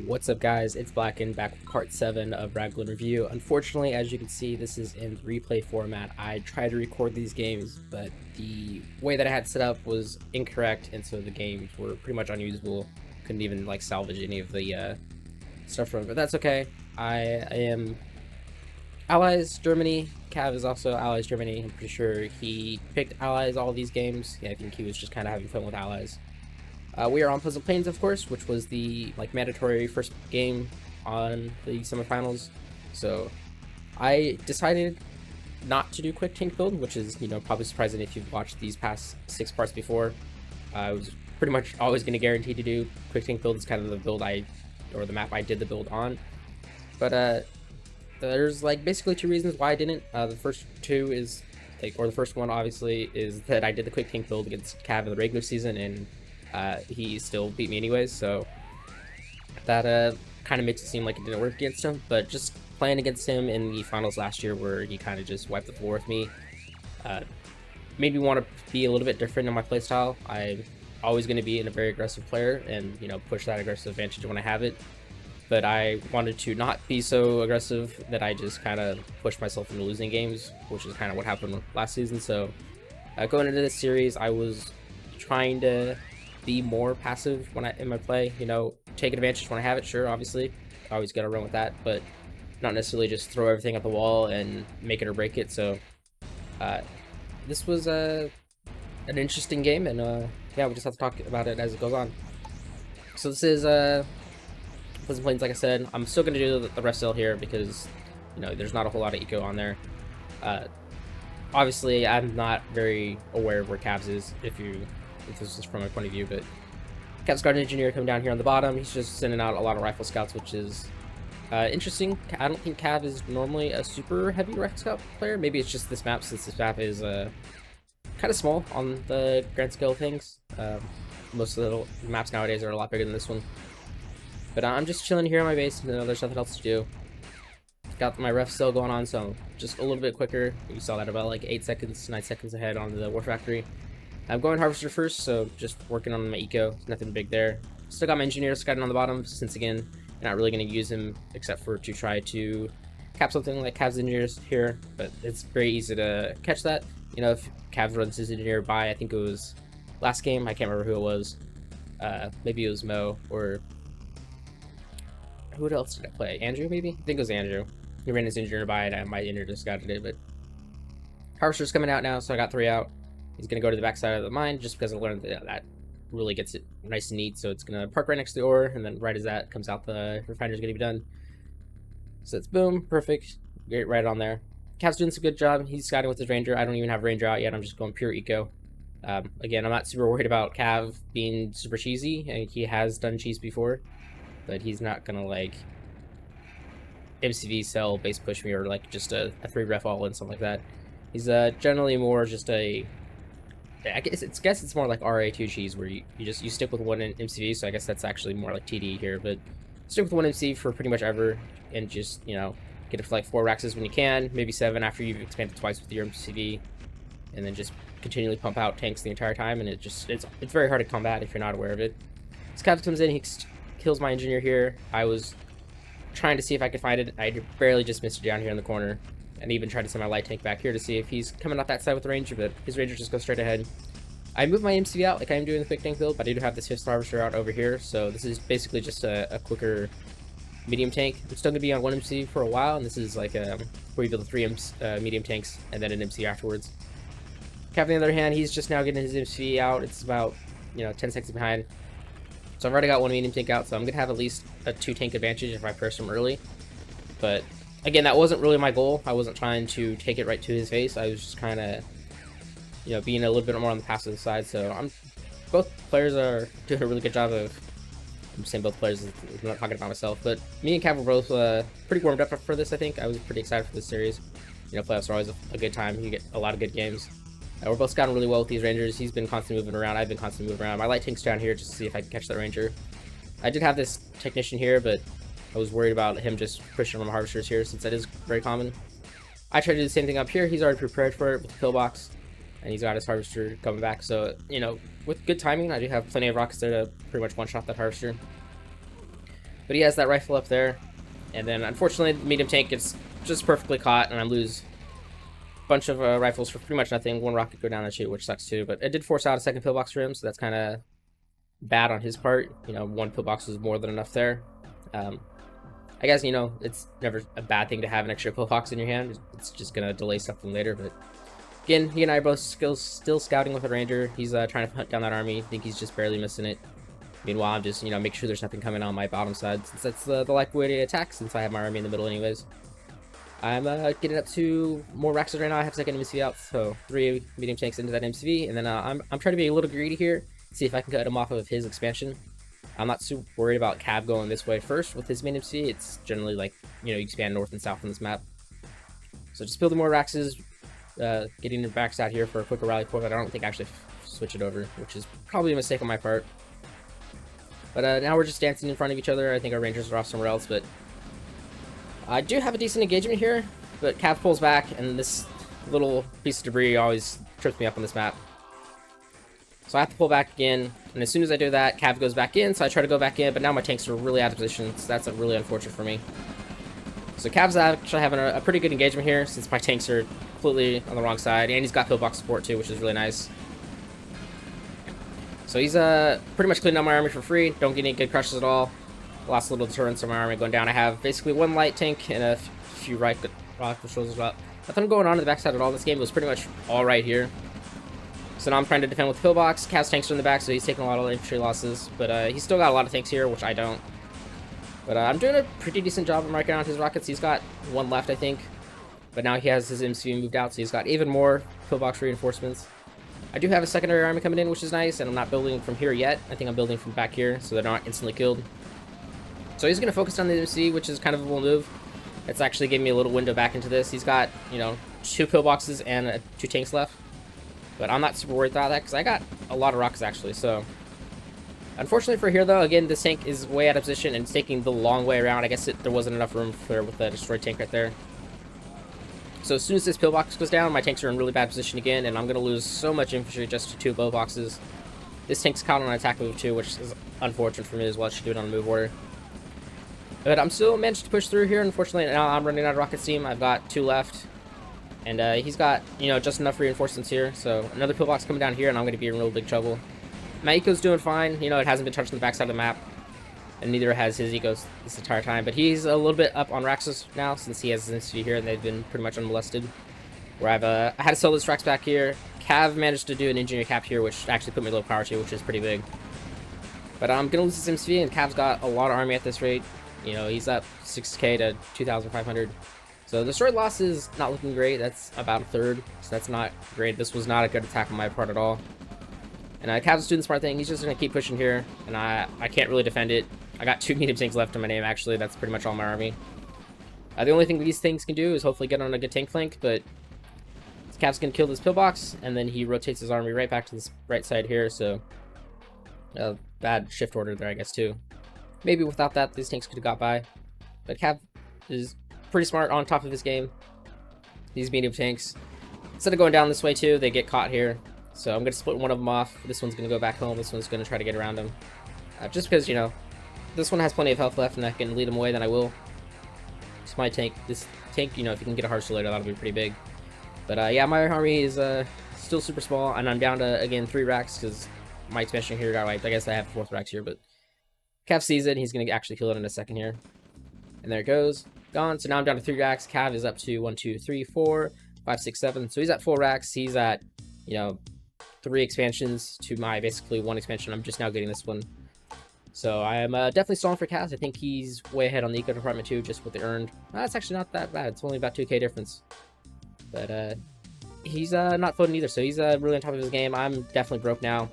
What's up, guys? It's Blacken back with part 7 of RAGL review. Unfortunately, as you can see, this is in replay format. I tried to record these games, but the way that I had set up was incorrect, and so the games were pretty much unusable. Couldn't even like salvage any of the stuff from it, but that's okay. I am Allies Germany. Cav is also Allies Germany. I'm pretty sure he picked Allies all these games. Yeah, I think he was just kind of having fun with Allies. We are on Pleasant Plains, of course, which was the mandatory first game on the semifinals. So I decided not to do quick tank build, which is probably surprising if you've watched these past 6 parts before. I was pretty much always going to guarantee to do quick tank build. It's kind of the build the map I did the build on. But there's basically 2 reasons why I didn't. The first 2 is the first one obviously is that I did the quick tank build against Cav in the regular season, and he still beat me anyways, so that kind of makes it seem like it didn't work against him. But just playing against him in the finals last year, where he kind of just wiped the floor with me, made me want to be a little bit different in my playstyle. I'm always going to be a very aggressive player and push that aggressive advantage when I have it, but I wanted to not be so aggressive that I just kind of pushed myself into losing games, which is kind of what happened last season. So going into this series, I was trying to be more passive in my play, take advantage when I have it. Sure, obviously I always gotta run with that, but not necessarily just throw everything at the wall and make it or break it. So this was an interesting game, and yeah, we just have to talk about it as it goes on. So this is Pleasant Plains. Like I said, I'm still gonna do the rest still here because there's not a whole lot of eco on there. Obviously I'm not very aware of where Cavs is, if this is from my point of view, but Cavs Guard Engineer coming down here on the bottom. He's just sending out a lot of rifle scouts, which is interesting. I don't think Cav is normally a super heavy rifle scout player. Maybe it's just this map, since this map is kind of small on the grand scale of things. Most of the maps nowadays are a lot bigger than this one. But I'm just chilling here on my base. There's nothing else to do. Got my ref still going on, so just a little bit quicker. You saw that about 8 seconds, 9 seconds ahead on the War Factory. I'm going Harvester first, so just working on my eco. Nothing big there. Still got my Engineer scouting on the bottom, since again, you're not really going to use him except for to try to cap something like Cavs Engineers here, but it's very easy to catch that. If Cavs runs his Engineer by, I think it was last game, I can't remember who it was. Maybe it was Mo, or who else did I play? Andrew, maybe? I think it was Andrew. He ran his Engineer by, and my Engineer just scouted it, but Harvester's coming out now, so I got 3 out. He's going to go to the back side of the mine, just because I learned that really gets it nice and neat. So it's going to park right next to the ore, and then right as that comes out, the refinery's going to be done. So it's boom, perfect, great, right on there. Cav's doing some good job. He's scouting with his Ranger. I don't even have Ranger out yet. I'm just going pure eco. Again, I'm not super worried about Cav being super cheesy, and he has done cheese before, but he's not going to MCV sell, base push me, or just a 3 ref all in, something like that. He's generally more just I guess it's more like RA2 cheese, where you stick with one MCV. So I guess that's actually more like TD here, but stick with one MCV for pretty much ever, and just get it for 4 Raxes when you can, maybe 7 after you've expanded twice with your MCV, and then just continually pump out tanks the entire time. And it's very hard to combat if you're not aware of it. This Cav comes in, he kills my Engineer here. I was trying to see if I could find it. I barely just missed it down here in the corner, and even tried to send my light tank back here to see if he's coming out that side with the Ranger, but his Ranger just goes straight ahead. I moved my MCV out like I am doing the quick tank build, but I do have this 5th Harvester out over here, so this is basically just a quicker medium tank. I'm still going to be on 1 MC for a while, and this is where you build 3 medium tanks and then an MC afterwards. Cav, on the other hand, he's just now getting his MC out. It's about 10 seconds behind. So I've already got 1 medium tank out, so I'm going to have at least a 2 tank advantage if I press him early. But again, that wasn't really my goal. I wasn't trying to take it right to his face. I was just kind of, being a little bit more on the passive side. So both players are doing a really good job of, I'm saying both players, I'm not talking about myself, but me and Cav were both pretty warmed up for this, I think. I was pretty excited for this series. Playoffs are always a good time. You get a lot of good games. We're both scouting really well with these Rangers. He's been constantly moving around. I've been constantly moving around. My light tank's down here just to see if I can catch that Ranger. I did have this Technician here, but I was worried about him just pushing on my Harvesters here, since that is very common. I tried to do the same thing up here. He's already prepared for it with the pillbox, and he's got his Harvester coming back. So, with good timing, I do have plenty of rockets there to pretty much one-shot that Harvester. But he has that rifle up there. And then, unfortunately, the medium tank gets just perfectly caught, and I lose a bunch of rifles for pretty much nothing. One rocket go down and shoot, which sucks too. But it did force out a second pillbox for him, so that's kind of bad on his part. You know, one pillbox was more than enough there. I guess, you know, it's never a bad thing to have an extra pillbox in your hand. It's just going to delay something later. But again, he and I are both still scouting with a ranger. He's trying to hunt down that army. I think he's just barely missing it. Meanwhile, I'm just, you know, make sure there's nothing coming on my bottom side, since that's the likely way to attack, since I have my army in the middle anyways. I'm getting up to more Raxes right now. I have second MCV out, so 3 medium tanks into that MCV, and then I'm trying to be a little greedy here, see if I can cut him off of his expansion. I'm not super worried about Cav going this way first with his main MC. It's generally like, you know, you expand north and south on this map. So just building more Raxes, getting the backs out here for a quicker rally point, but I don't think I actually switch it over, which is probably a mistake on my part. But now we're just dancing in front of each other. I think our rangers are off somewhere else, but I do have a decent engagement here, but Cav pulls back, and this little piece of debris always trips me up on this map. So I have to pull back again, and as soon as I do that, Cav goes back in, so I try to go back in, but now my tanks are really out of position, so that's really unfortunate for me. So Cav's actually having a pretty good engagement here, since my tanks are completely on the wrong side, and he's got pillbox support too, which is really nice. So he's pretty much cleaning out my army for free, don't get any good crushes at all. Lost little deterrence on my army going down. I have basically 1 light tank and a few rocket patrols as well. Nothing going on in the backside at all. This game was pretty much all right here. So now I'm trying to defend with the pillbox. Cav's tanks are in the back, so he's taking a lot of infantry losses. But he's still got a lot of tanks here, which I don't. But I'm doing a pretty decent job of marking out his rockets. He's got 1 left, I think. But now he has his MCV moved out, so he's got even more pillbox reinforcements. I do have a secondary army coming in, which is nice, and I'm not building from here yet. I think I'm building from back here, so they're not instantly killed. So he's going to focus on the MC, which is kind of a little move. It's actually giving me a little window back into this. He's got, you know, 2 pillboxes and 2 tanks left. But I'm not super worried about that, because I got a lot of rockets, actually. So, unfortunately for here, though, again, this tank is way out of position, and it's taking the long way around. I guess there wasn't enough room for with the destroyed tank right there. So as soon as this pillbox goes down, my tanks are in really bad position again, and I'm going to lose so much infantry just to 2 pillboxes. This tank's caught on an attack move, too, which is unfortunate for me as well. I should do it on a move order. But I'm still managed to push through here. Unfortunately, now I'm running out of rocket steam. I've got 2 left. And he's got, you know, just enough reinforcements here. So another pillbox coming down here, and I'm going to be in real big trouble. My eco's doing fine. You know, it hasn't been touched on the backside of the map. And neither has his ecos this entire time. But he's a little bit up on Raxus now, since he has his institute here, and they've been pretty much unmolested. Where I had to sell this Rax back here. Cav managed to do an engineer cap here, which actually put me low power too, which is pretty big. But I'm going to lose this MCV, and Cav's got a lot of army at this rate. You know, he's up 6k to 2,500. So the destroyed loss is not looking great. That's about a third, so that's not great. This was not a good attack on my part at all. And Cav's doing the smart thing. He's just going to keep pushing here, and I can't really defend it. I got 2 medium tanks left in my name, actually. That's pretty much all my army. The only thing these things can do is hopefully get on a good tank flank, but Cav's going to kill this pillbox, and then he rotates his army right back to this right side here, so bad shift order there, I guess, too. Maybe without that, these tanks could have got by. But Cav is pretty smart on top of his game. These medium tanks, instead of going down this way too, they get caught here. So I'm going to split one of them off. This one's going to go back home. This one's going to try to get around him. Just because, you know, this one has plenty of health left and I can lead him away, then I will. It's my tank. This tank, you know, if you can get a Harvester later, that'll be pretty big. But yeah, my army is still super small, and I'm down to, again, 3 racks because my expansion here got wiped. I guess I have 4th racks here, but Cav sees it, and he's going to actually kill it in a second here. And there it goes. Gone. So now I'm down to 3 racks. Cav is up to 1, 2, 3, 4, 5, 6, 7. So he's at 4 racks. He's at, you know, 3 expansions to my basically 1 expansion. I'm just now getting this one. So I am definitely stalling for Cav. I think he's way ahead on the eco department too, just with the earned. That's actually not that bad. It's only about 2k difference. But he's not floating either, so he's really on top of his game. I'm definitely broke now.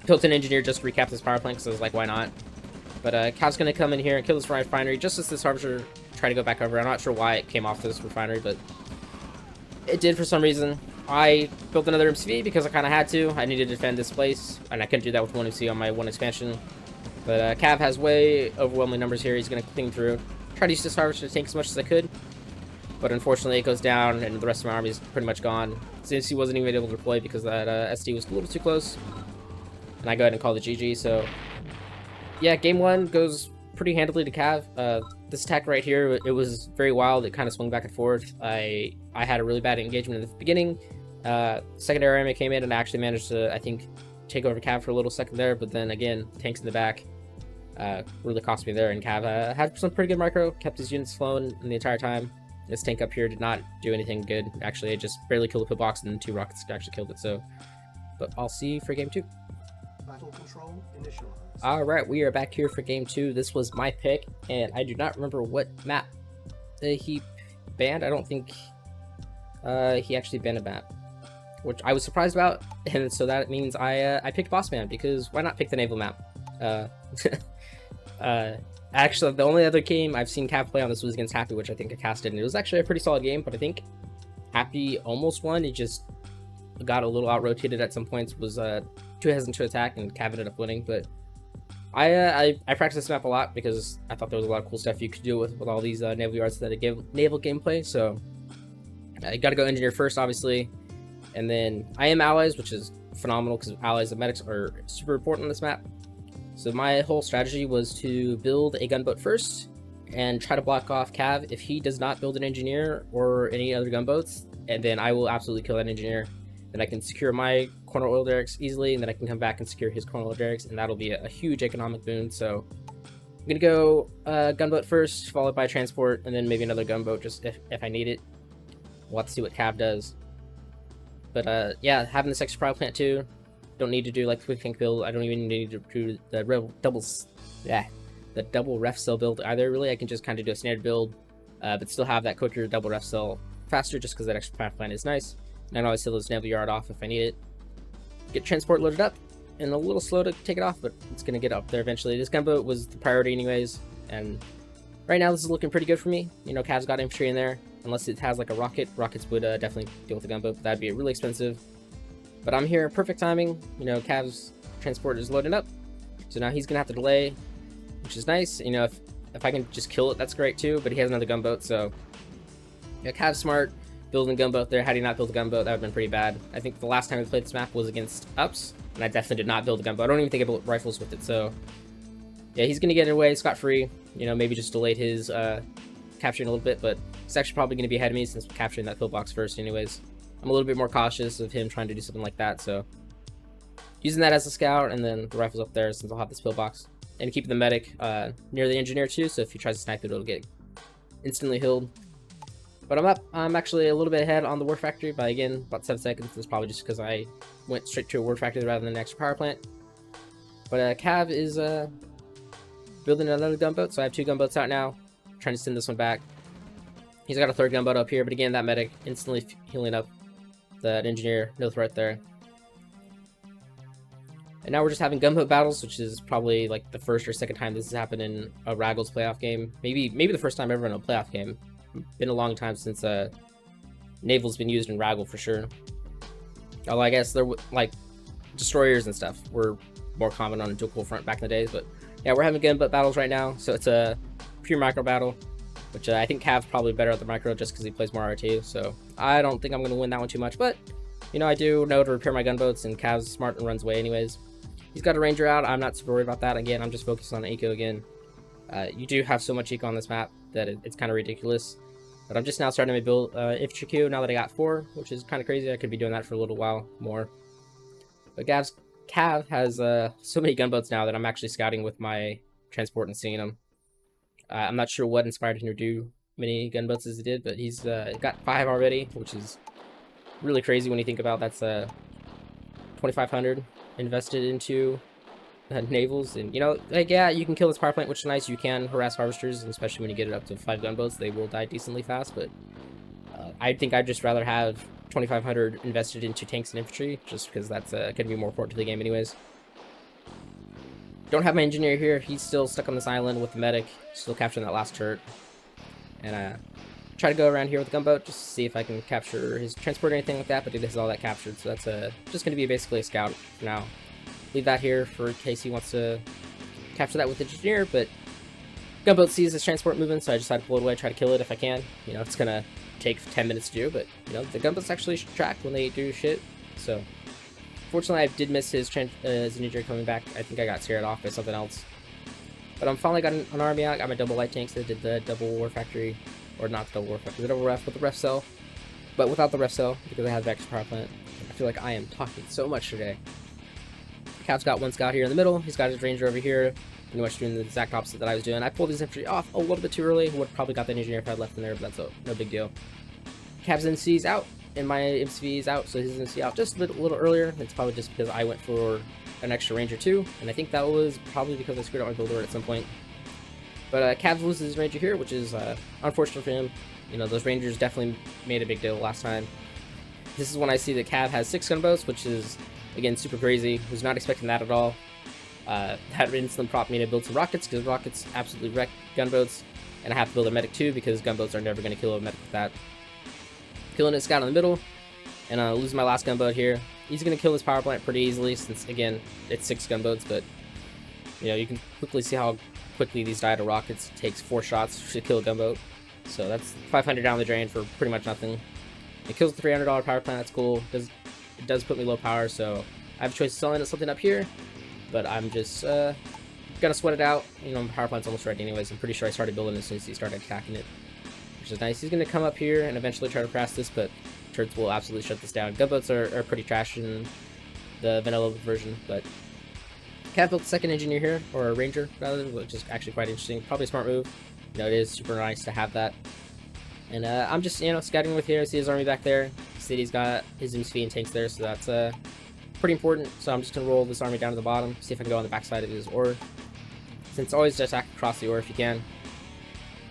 Built an engineer just to recap this power plant, so I was like, why not? But Cav's going to come in here and kill this refinery just as this Harvester try to go back over. I'm not sure why it came off this refinery, but it did for some reason. I built another MCV because I kind of had to. I needed to defend this place, and I couldn't do that with 1 MCV on my 1 expansion. But Cav has way overwhelming numbers here. He's going to clean through. Try to use this Harvester to tank as much as I could. But unfortunately, it goes down, and the rest of my army is pretty much gone. Since he wasn't even able to deploy because that SD was a little too close. And I go ahead and call the GG, so yeah, game 1 goes pretty handily to Cav. This attack right here, it was very wild. It kind of swung back and forth. I had a really bad engagement in the beginning. Secondary army came in and I actually managed to, I think, take over Cav for a little second there, but then again, tanks in the back really cost me there, and Cav had some pretty good micro, kept his units flowing the entire time. This tank up here did not do anything good. Actually, it just barely killed the pillbox, and then 2 rockets actually killed it, so. But I'll see you for game 2. Battle control initialized. Alright, we are back here for game 2. This was my pick, and I do not remember what map he banned. I don't think he actually banned a map, which I was surprised about, and so that means I picked Boss Man, because why not pick the naval map? Actually, the only other game I've seen Cav play on this was against Happy, which I think I casted, and it was actually a pretty solid game, but I think Happy almost won. He just got a little out-rotated at some points, was too hesitant to attack, and Cav ended up winning. But I practiced this map a lot because I thought there was a lot of cool stuff you could do with all these naval yards that give naval gameplay, so I gotta go engineer first, obviously, and then I am allies, which is phenomenal because allies and medics are super important on this map. So my whole strategy was to build a gunboat first and try to block off Cav if he does not build an engineer or any other gunboats, and then I will absolutely kill that engineer. Then I can secure my corner oil derricks easily, and then I can come back and secure his corner oil derricks, and that'll be a huge economic boon. So I'm gonna go gunboat first, followed by transport, and then maybe another gunboat just if I need it. We'll have to see what Cav does. But yeah, having this extra power plant too. Don't need to do like quick tank build. I don't even need to do the double ref cell build either. Really, I can just kind of do a standard build, but still have that quicker double ref cell faster, just because that extra power plant is nice. And I can always seal this naval yard off if I need it. Get transport loaded up, and a little slow to take it off, but it's gonna get up there eventually. This gunboat was the priority anyways, and right now this is looking pretty good for me. You know, Cav's got infantry in there, unless it has like a rocket. Rockets would definitely deal with the gunboat, but that'd be really expensive. But I'm here, perfect timing. You know, Cav's transport is loading up, so now he's gonna have to delay, which is nice. You know, if I can just kill it, that's great too. But he has another gunboat, so yeah, Cav's smart. Building a gunboat there. Had he not built a gunboat, that would have been pretty bad. I think the last time we played this map was against Ups, and I definitely did not build a gunboat. I don't even think I built rifles with it, so yeah, he's gonna get it away scot-free. You know, maybe just delayed his capturing a little bit, but he's actually probably gonna be ahead of me since we're capturing that pillbox first anyways. I'm a little bit more cautious of him trying to do something like that, so using that as a scout, and then the rifle's up there since I'll have this pillbox. And keeping the medic near the engineer too, so if he tries to snipe it, it'll get instantly healed. But I'm up. I'm actually a little bit ahead on the war factory by, again, about 7 seconds. That's probably just because I went straight to a war factory rather than an extra power plant. But Cav is building another gunboat, so I have 2 gunboats out now. I'm trying to send this one back. He's got a 3rd gunboat up here, but again, that medic instantly healing up that engineer. No threat there. And now we're just having gunboat battles, which is probably like the first or second time this has happened in a RAGL's playoff game. Maybe the first time ever in a playoff game. Been a long time since naval's been used in RAGL for sure. Although I guess they're like destroyers and stuff were more common on a dual front back in the days. But yeah, we're having gunboat battles right now, so it's a pure micro battle, which I think Cav's probably better at the micro just because he plays more RT. So I don't think I'm going to win that one too much, but you know, I do know to repair my gunboats, and Cav's smart and runs away anyways. He's got a ranger out. I'm not super worried about that. Again, I'm just focused on eco again. You do have so much eco on this map that it's kind of ridiculous. But I'm just now starting to build infantry queue now that I got 4, which is kind of crazy. I could be doing that for a little while more. But Cav has so many gunboats now that I'm actually scouting with my transport and seeing them. I'm not sure what inspired him to do many gunboats as he did, but he's got 5 already, which is really crazy when you think about that's 2,500 invested into navals. And you know, like, yeah, you can kill this power plant, which is nice. You can harass harvesters, and especially when you get it up to 5 gunboats, they will die decently fast. But I think I'd just rather have 2,500 invested into tanks and infantry, just because that's going to be more important to the game anyways. Don't have my engineer here. He's still stuck on this island with the medic, still capturing that last turret. And try to go around here with the gunboat just to see if I can capture his transport or anything like that, but he has all that captured, so that's just going to be basically a scout for now. Leave that here for in case he wants to capture that with the engineer, but gunboat sees his transport moving, so I decided to pull it away, try to kill it if I can. You know, it's going to take 10 minutes to do, but you know, the gunboats actually track when they do shit, so fortunately I did miss his engineer coming back. I think I got scared off by something else. But I'm finally got an army out. Got my double light tanks that did the double war factory, or not the double war factory, the double ref with the ref cell, but without the ref cell because I have the extra power plant. I feel like I am talking so much today. Cap's got one scout here in the middle. He's got his ranger over here, pretty much doing the exact opposite that I was doing. I pulled his infantry off a little bit too early. Would have probably got that engineer if I had left in there, but that's no big deal. Cap's MC's out, and my MCV is out, so his MC out just a little earlier. It's probably just because I went for an extra ranger too, and I think that was probably because I screwed up my build order at some point. But Cav loses his ranger here, which is unfortunate for him. You know, those rangers definitely made a big deal last time. This is when I see that Cav has 6 gunboats, which is, again, super crazy. Was not expecting that at all. That instantly prompted me to build some rockets, because rockets absolutely wreck gunboats, and I have to build a medic too, because gunboats are never going to kill a medic with that. Killing his scout in the middle, and losing my last gunboat here. He's going to kill this power plant pretty easily, since, again, it's 6 gunboats, but, you know, you can quickly see how quickly these die to rockets. It takes 4 shots to kill a gunboat. So that's 500 down the drain for pretty much nothing. It kills the $300 power plant, that's cool. It does put me low power, so I have a choice of selling something up here, but I'm just gonna sweat it out. You know, my power plant's almost ready anyways. I'm pretty sure I started building as soon as he started attacking it, which is nice. He's gonna come up here and eventually try to press this, but turrets will absolutely shut this down. Gunboats are pretty trash in the vanilla version, but Cav built the second engineer here, or a ranger rather, which is actually quite interesting. Probably a smart move. You know, it is super nice to have that. And I'm just, you know, scouting with here. See his army back there. See he's got his MCV and tanks there, so that's pretty important. So I'm just gonna roll this army down to the bottom, see if I can go on the backside of his ORA. Since always just attack across the ORA if you can.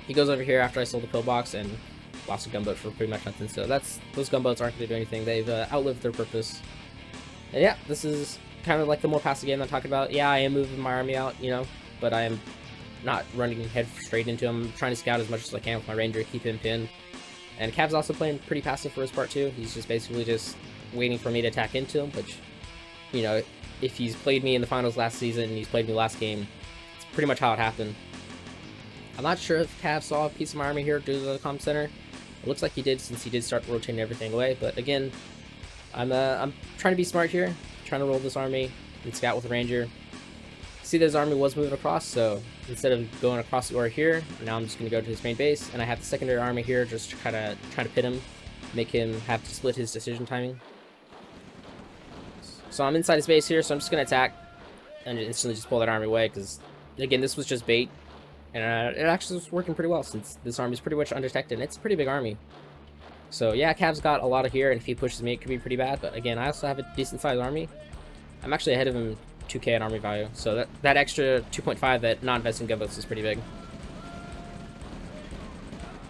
He goes over here after I sold the pillbox and lost a gunboat for pretty much nothing. So those gunboats aren't gonna do anything. They've outlived their purpose. And yeah, this is kind of like the more passive game I'm talking about. Yeah, I am moving my army out, you know, but I am not running head straight into him. I'm trying to scout as much as I can with my ranger, keep him pinned. And Cav's also playing pretty passive for his part too. He's just basically just waiting for me to attack into him, which, you know, if he's played me in the finals last season and he's played me last game, it's pretty much how it happened. I'm not sure if Cav saw a piece of my army here due to the comm center. It looks like he did, since he did start rotating everything away, but again, I'm trying to be smart here, trying to roll this army and scout with a ranger. See that his army was moving across, so instead of going across the ORA here, now I'm just going to go to his main base, and I have the secondary army here just to kind of try to pit him, make him have to split his decision timing. So I'm inside his base here, so I'm just going to attack and instantly just pull that army away, because again, this was just bait, and it actually was working pretty well, since this army is pretty much undetected, and it's a pretty big army. So yeah, Cav's got a lot of here, and if he pushes me, it could be pretty bad, but again, I also have a decent sized army. I'm actually ahead of him 2k in army value, so that extra 2.5 that non-investing gunboats is pretty big.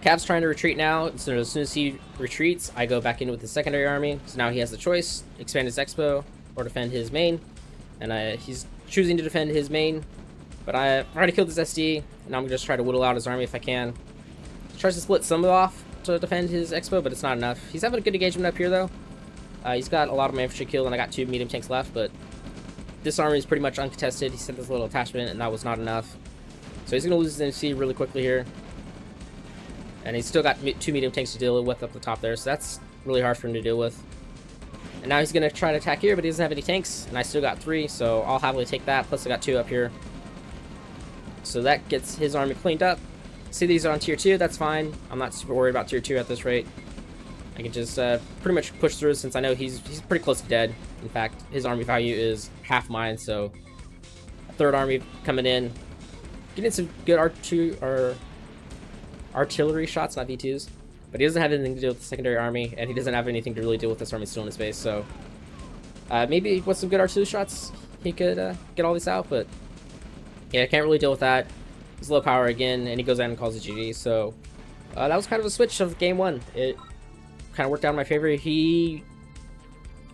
Cav's trying to retreat now, so as soon as he retreats, I go back in with the secondary army. So now he has the choice: expand his expo or defend his main, and he's choosing to defend his main. But I already killed his SD, and I'm gonna just try to whittle out his army if I can. He tries to split some of it off to defend his expo, but it's not enough. He's having a good engagement up here though. He's got a lot of my infantry killed, and I got 2 medium tanks left, but this army is pretty much uncontested. He sent this little attachment, and that was not enough. So he's going to lose his MC really quickly here. And he's still got 2 medium tanks to deal with up the top there, so that's really hard for him to deal with. And now he's going to try to attack here, but he doesn't have any tanks, and I still got 3, so I'll happily take that. Plus I got 2 up here. So that gets his army cleaned up. See these are on tier 2, that's fine. I'm not super worried about tier 2 at this rate. I can just pretty much push through, since I know he's pretty close to dead. In fact, his army value is half mine, so a third army coming in, getting some good artillery shots, not V2s, but he doesn't have anything to do with the secondary army, and he doesn't have anything to really deal with this army still in his base, so maybe with some good artillery shots he could get all this out, but yeah, I can't really deal with that. He's low power again, and he goes out and calls it GG, so that was kind of a switch of game 1. It kind of worked out in my favor.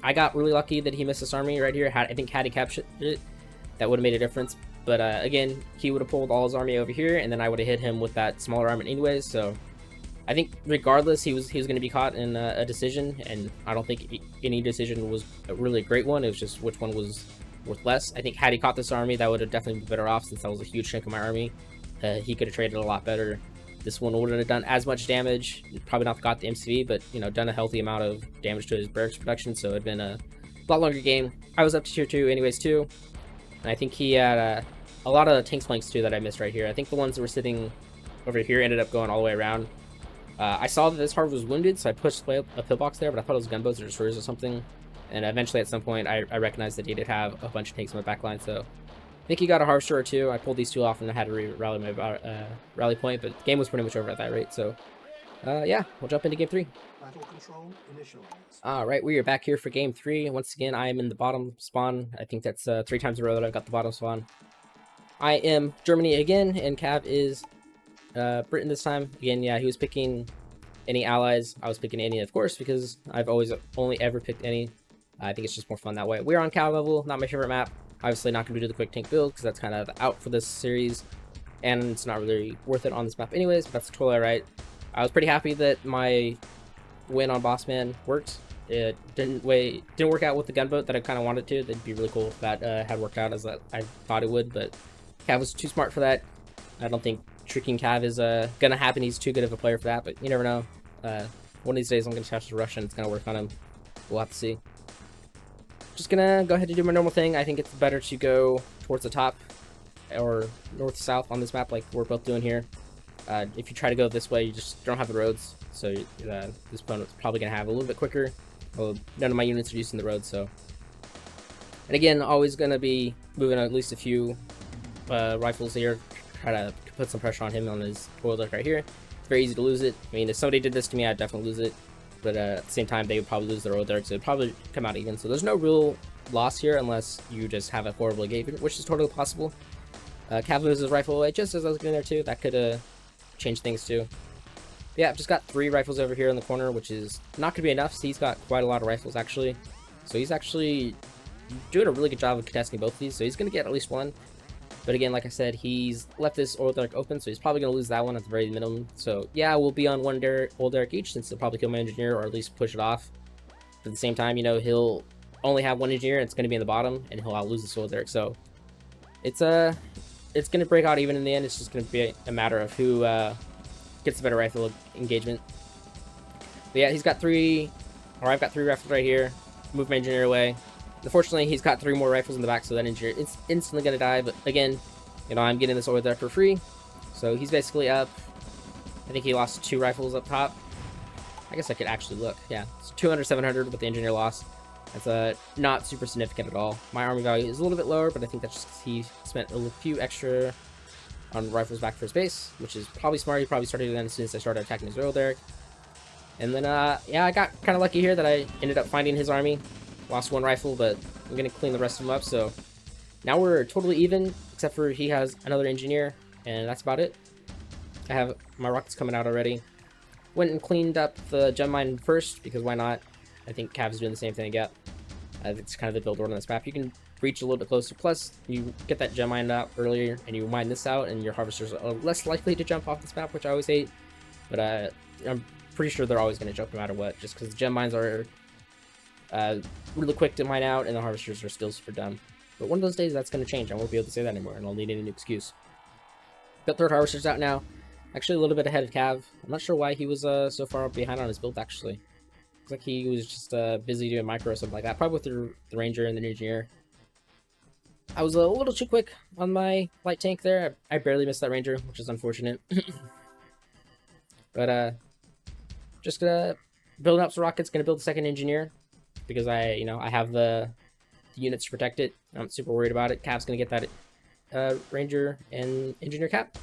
I got really lucky that he missed this army right here. I think had he captured it, that would have made a difference. But again, he would have pulled all his army over here, and then I would have hit him with that smaller army anyways. So I think regardless, he was going to be caught in a decision, and I don't think any decision was really a great one. It was just which one was worth less. I think had he caught this army, that would have definitely been better off, since that was a huge chunk of my army. He could have traded a lot better. This one wouldn't have done as much damage. Probably not got the MCV, but, you know, done a healthy amount of damage to his barracks production, so it'd been a lot longer game. I was up to tier 2 anyways too, and I think he had a lot of tanks flanks too that I missed right here. I think the ones that were sitting over here ended up going all the way around. I saw that this Harv was wounded, so I pushed a pillbox there, but I thought it was gunboats or destroyers or something. And eventually, at some point, I recognized that he did have a bunch of tanks on my back line, so I think he got a Harvester or two. I pulled these two off and I had to rally my rally point, but the game was pretty much over at that rate, so yeah, we'll jump into game 3. Battle control initialized. Alright, we are back here for game 3. Once again, I am in the bottom spawn. I think that's 3 times in a row that I've got the bottom spawn. I am Germany again, and Cav is Britain this time. Again, yeah, he was picking any allies. I was picking any, of course, because I've always only ever picked any. I think it's just more fun that way. We're on Cav level, not my favorite map. Obviously not going to do the quick tank build, because that's kind of out for this series. And it's not really worth it on this map anyways, but that's totally alright. I was pretty happy that my win on Bossman worked. It didn't work out with the gunboat that I kind of wanted to. That'd be really cool if that had worked out as I thought it would, but Cav was too smart for that. I don't think tricking Cav is gonna happen. He's too good of a player for that, but you never know. One of these days I'm gonna catch the Russian. It's gonna work on him. We'll have to see. Just gonna go ahead and do my normal thing. I think it's better to go towards the top or north-south on this map like we're both doing here. If you try to go this way, you just don't have the roads, so this opponent's probably gonna have a little bit quicker. Well, none of my units are using the roads, so. And again, always gonna be moving at least a few rifles here. Try to put some pressure on him on his oil deck right here. It's very easy to lose it. I mean, if somebody did this to me, I'd definitely lose it. But at the same time, they would probably lose their oil deck, so it'd probably come out even. So there's no real loss here unless you just have a horrible engagement, which is totally possible. Cav loses his rifle away just as I was getting there too. That could change things too. But yeah, I've just got 3 rifles over here in the corner, which is not going to be enough. So he's got quite a lot of rifles actually. So he's actually doing a really good job of contesting both of these. So he's going to get at least one. But again, like I said, he's left this oil derrick open, so he's probably going to lose that one at the very minimum. So yeah, we'll be on one oil derrick each, since he'll probably kill my engineer or at least push it off. But at the same time, you know, he'll only have one engineer, and it's going to be in the bottom, and he'll lose this oil derrick. So it's going to break out even in the end. It's just going to be a matter of who gets the better rifle engagement. But yeah, he's got 3, or I've got 3 rifles right here. Move my engineer away. Unfortunately, he's got 3 more rifles in the back, so that engineer is instantly going to die. But again, you know, I'm getting this oil there for free. So he's basically up. I think he lost 2 rifles up top. I guess I could actually look. Yeah, it's 200, 700 with the engineer loss. That's not super significant at all. My army value is a little bit lower, but I think that's just 'cause he spent a few extra on rifles back for his base, which is probably smart. He probably started then as soon as I started attacking his oil derrick. And then, yeah, I got kind of lucky here that I ended up finding his army. Lost 1 rifle, but I'm going to clean the rest of them up, so now we're totally even, except for he has another engineer, and that's about it. I have my rockets coming out already. Went and cleaned up the gem mine first, because why not? I think Cav's doing the same thing again. It's kind of the build order on this map. You can reach a little bit closer, plus you get that gem mine out earlier, and you mine this out, and your harvesters are less likely to jump off this map, which I always hate. But I'm pretty sure they're always going to jump no matter what, just because the gem mines are really quick to mine out, and the harvesters are still super dumb. But one of those days that's going to change. I won't be able to say that anymore, and I'll need a new excuse. Got 3rd harvesters out now. Actually a little bit ahead of Cav. I'm not sure why he was so far behind on his build, actually. Looks like he was just busy doing micro or something like that. Probably with the ranger and the engineer. I was a little too quick on my light tank there. I barely missed that ranger, which is unfortunate. But just building up some rockets. Gonna build the 2nd engineer, because I have the units to protect it. I'm not super worried about it. Cap's gonna get that ranger and engineer cap,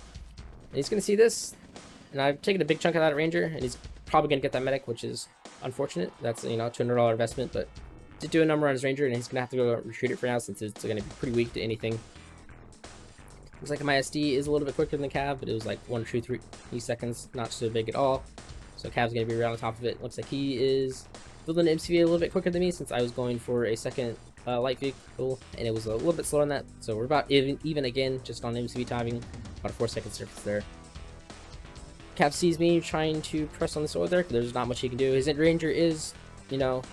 and he's gonna see this, and I've taken a big chunk of that ranger, and he's probably gonna get that medic, which is unfortunate. That's $200 investment, but did do a number on his ranger, and he's gonna have to go retreat it for now, since it's gonna be pretty weak to anything. Looks like my SD is a little bit quicker than Cav, but it was like 1, 2, 3 seconds, not so big at all. So Cav's gonna be right on top of it. Looks like he is building an MCV a little bit quicker than me, since I was going for a 2nd light vehicle, and it was a little bit slower on that. So we're about even again, just on MCV timing. About a 4-second difference there. Cav sees me trying to press on this oil derrick. There's not much he can do. His ranger is,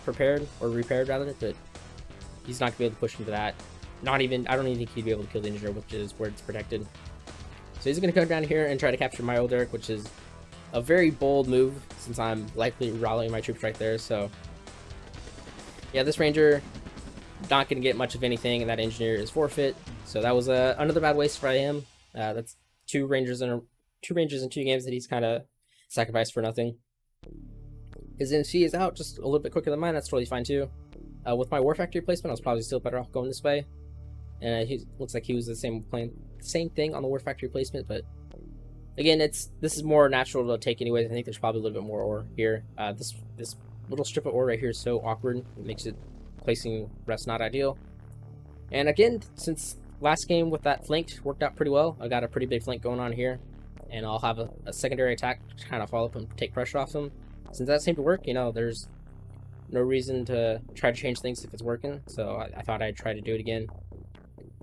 prepared, or repaired rather, but he's not gonna be able to push him to that. I don't even think he'd be able to kill the engineer, which is where it's protected. So he's gonna come down here and try to capture my oil derrick, which is a very bold move, since I'm likely rallying my troops right there. So yeah, this ranger not going to get much of anything, and that engineer is forfeit. So that was another bad waste for him. That's two rangers in 2 games that he's kind of sacrificed for nothing. His MC is out just a little bit quicker than mine. That's totally fine too. With my War Factory placement, I was probably still better off going this way. And he looks like he was the same thing on the War Factory placement, but again, this is more natural to take anyways. I think there's probably a little bit more ore here. This little strip of ore right here is so awkward. It makes it placing refs not ideal. And again, since last game with that flank worked out pretty well, I got a pretty big flank going on here, and I'll have a secondary attack to kind of follow up and take pressure off them. Since that seemed to work, you know, there's no reason to try to change things if it's working, so I thought I'd try to do it again.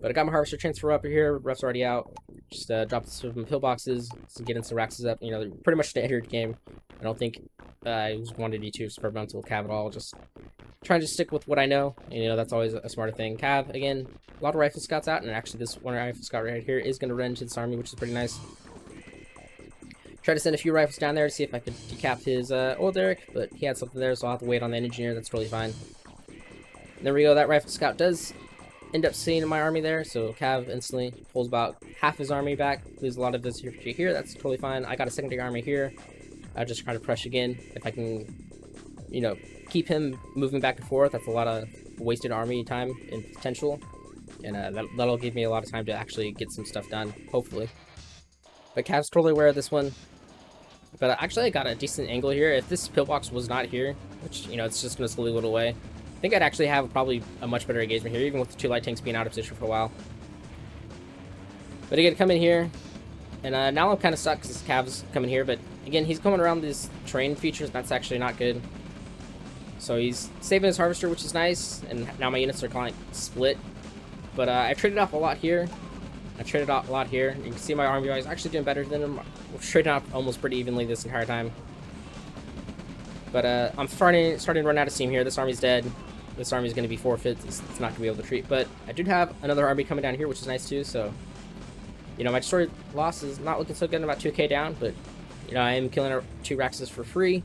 But I got my harvester transfer up here. Ref's already out. Just drop some pillboxes to get into Raxes up. You know, pretty much standard game. I don't think I wanted you to experimental Cav at all. Just trying to stick with what I know. And, you know, that's always a smarter thing. Cav, again, a lot of rifle scouts out, and actually this one rifle scout right here is going to run into this army, which is pretty nice. Try to send a few rifles down there to see if I could decap his old Derek, but he had something there, so I'll have to wait on that engineer. That's totally fine. And there we go. That rifle scout does end up seeing my army there, so Cav instantly pulls about half his army back, lose a lot of his infantry here. That's totally fine. I got a secondary army here. I just try to press again if I can, you know, keep him moving back and forth. That's a lot of wasted army time and potential, and that'll give me a lot of time to actually get some stuff done, hopefully. But Cav's totally aware of this one. But actually, I got a decent angle here. If this pillbox was not here, which, you know, it's just going to slowly whittle away, I think I'd actually have probably a much better engagement here, even with the 2 light tanks being out of position for a while. But again, come in here, and now I'm kind of stuck because Cav's coming here. But again, he's coming around these terrain features. That's actually not good. So he's saving his harvester, which is nice. And now my units are kind of split. But I traded off a lot here. I traded off a lot here. You can see my army is actually doing better than him. We're trading off almost pretty evenly this entire time. But I'm starting to run out of steam here. This army's dead. This army's going to be forfeit. It's not going to be able to retreat. But I do have another army coming down here, which is nice too. So, you know, my destroy loss is not looking so good. I'm about 2k down. But, you know, I am killing 2 Raxes for free.